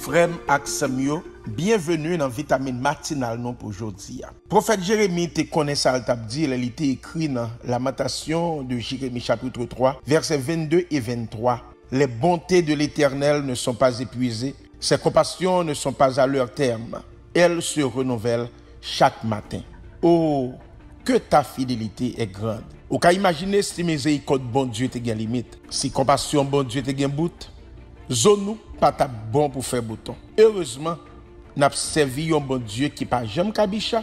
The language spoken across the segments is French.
Frère Aksamio, bienvenue dans Vitamine Matinale non pour aujourd'hui. Prophète Jérémie te connaît ça, t'a dit, il était écrit dans Lamentation de Jérémie chapitre 3, versets 22 et 23. Les bontés de l'Éternel ne sont pas épuisées, ses compassions ne sont pas à leur terme. Elles se renouvellent chaque matin. Oh, que ta fidélité est grande. Ou qu'à imaginer si miséricorde bon Dieu te gain limite, si compassion bon Dieu te gain bout, zone nous pas ta bon pour faire bouton. Heureusement, n'a servi un bon Dieu qui pas jamais kabicha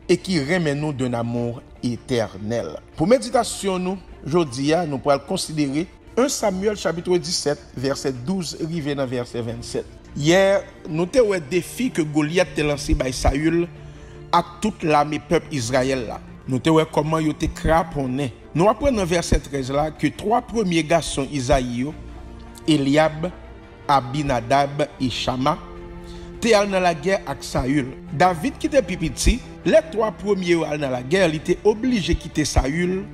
et qui remet nous d'un amour éternel. Pour méditation nous, aujourd'hui, nous pourrons considérer 1 Samuel chapitre 17, verset 12, rivé dans verset 27. Hier, nous avons un défi que Goliath a lancé par Saül à toute l'armée peuple Israël là. Nous avons comment il était craponné. Nous apprenons dans verset 13 là que trois premiers garçons Isaïe, Eliab, Abinadab et Shama, étaient allés dans la guerre avec Saül. David qui était petit, les trois premiers allés dans la guerre, il était obligé de quitter Saül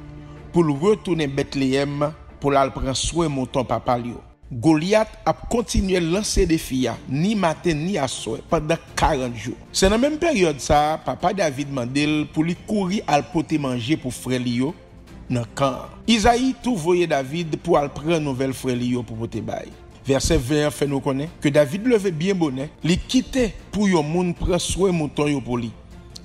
pour retourner à Bethléem pour aller prendre soin de mon papa. Goliath a continué à lancer des filles, ni matin ni à soir, pendant 40 jours. C'est dans la même période, ça, papa David mandel pour lui courir à porter manger pour frère Lio dans le camp. Isaïe tout voyait David pour aller prendre nouvelle frère Lio pour porter bail. Verset 20 fait nous connaître que David levait bien bonnet, il quittait pour yon moun prendre soin mouton yo pour lui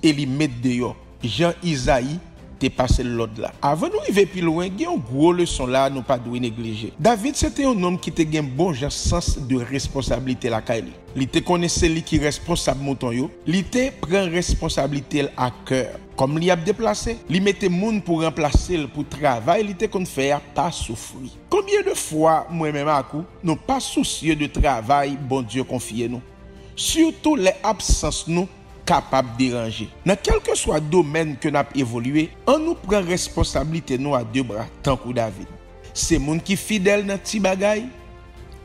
et lui mettre dehors. Jean Isaïe t'es passé l'autre là. Avant nous arriver plus loin, il y a une grosse leçon là nous pas doit négliger. David c'était un homme qui était un bon sens de responsabilité la Kaili. Il te connaissait lui qui responsable mouton yo, il te prend responsabilité à cœur. Comme il a déplacé, il mettait moun pour remplacer pour travail, il te qu'on faire pas souffrir. Combien de fois moi-même à coup, nous pas soucieux de travail, bon Dieu confie nous. Surtout les absences nous capable de déranger. Dans quel que soit le domaine que nous avons évolué, on nous prend responsabilité nous à deux bras, tant que David. C'est moun qui fidèle dans petit bagay,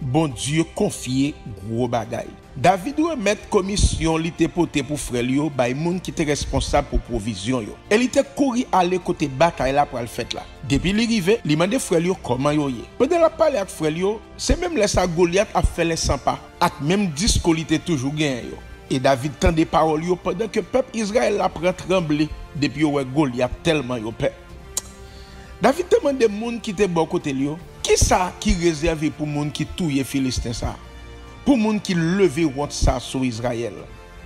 bon Dieu confie gros bagay. David doit mettre commission li te pote pour frère yo, bay moun qui était responsable pour provision yo. Et il était couru aller côté bataille là pour le fait là. Depuis l'arrivée, il m'a demandé frère yo comment yo yé. Pendant la parler avec frère yo, c'est même laissé Goliath a fait les 100 pas. Ak même discours il était toujours gain yo. Et David tend des paroles yo pendant que le peuple Israël a pris trembler depuis que Goliath tellement yo peur. David demande des moun qui étaient bon côté yo, qui ça qui réservé pour moun qui touye Philistin ça? Pour moun qui levé honte ça sur Israël.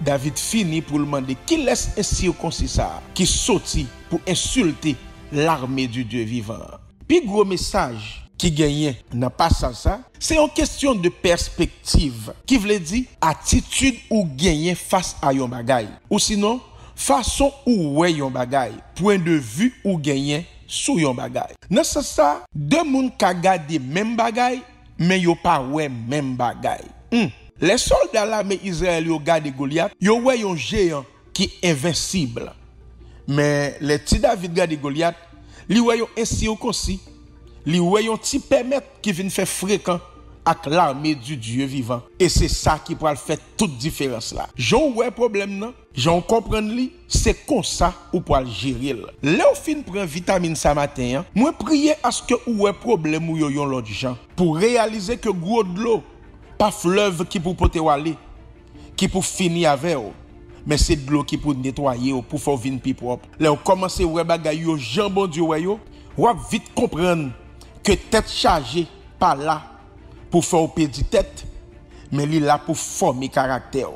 David finit pour le demander qui laisse un circoncis ça, qui sorti pour insulter l'armée du Dieu vivant. Puis gros message qui gagne dans passage ça, c'est une question de perspective qui veut dire attitude ou gagner face à yon bagay ou sinon façon ou ouais yon bagay, point de vue ou gagner sous yon bagay. Dans ce ça, deux moun ka gade même bagay mais yo pas ouais même bagay. Les soldats là mais Israël yo gade Goliath, yo ouais yon géant qui est invincible. Mais les petits David gade Goliath, li ouais yon incirconcis. Li voyons ti permettre qui viennent faire fréquent avec l'armée du Dieu vivant et c'est ça qui pourra faire toute différence là. J'en ouais problème non, j'en comprendre li, c'est comme ça ou pour le gérer. Là au fin prend vitamine ça matin, moi prier à ce que ou ouais problème ou yon l'autre gens pour réaliser que gros de l'eau pas fleuve qui pour porter aller, qui pour finir avec ou. Mais c'est de l'eau qui pour nettoyer ou pour faire vin plus propre. Là on commence ouais bagay yo jambon Dieu ouais yo, ou vite comprendre que tête chargée pas là pour faire pédi tête mais li là pour former caractère.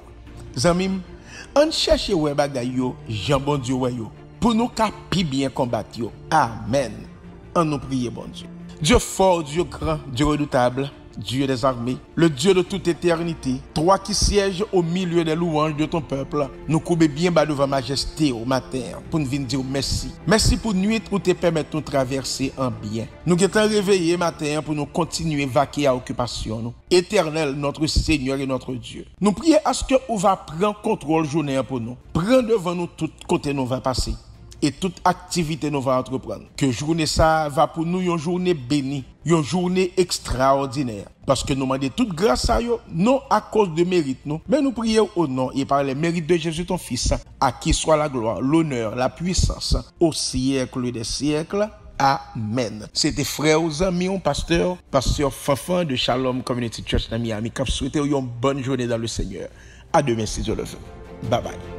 Zamim, on cherche ouais bagay yo, jambon Dieu ouais yo pour nous capi bien combattre yo. Amen. On nous prie bon Dieu. Dieu fort, Dieu grand, Dieu redoutable, Dieu des armées, le Dieu de toute éternité, toi qui sièges au milieu des louanges de ton peuple, nous courbons bien bas devant majesté au matin pour nous venir dire merci. Merci pour nuit où te permettre de nous traverser en bien. Nous sommes réveillés matin pour nous continuer à vaquer à occupation. Nous. Éternel, notre Seigneur et notre Dieu. Nous prions à ce que vous va prendre contrôle journée pour nous. Prends devant nous tout côté nous va passer. Et toute activité nous va entreprendre. Que journée ça va pour nous une journée bénie, une journée extraordinaire. Parce que nous demandons toute grâce à eux, non à cause de mérite, nous, mais nous prions au nom et par les mérites de Jésus ton Fils, à qui soit la gloire, l'honneur, la puissance, au siècle des siècles. Amen. C'était frère aux amis, pasteur Fanfan de Shalom Community Church dans Miami, qui souhaite une bonne journée dans le Seigneur. À demain si Dieu le veut. Bye bye.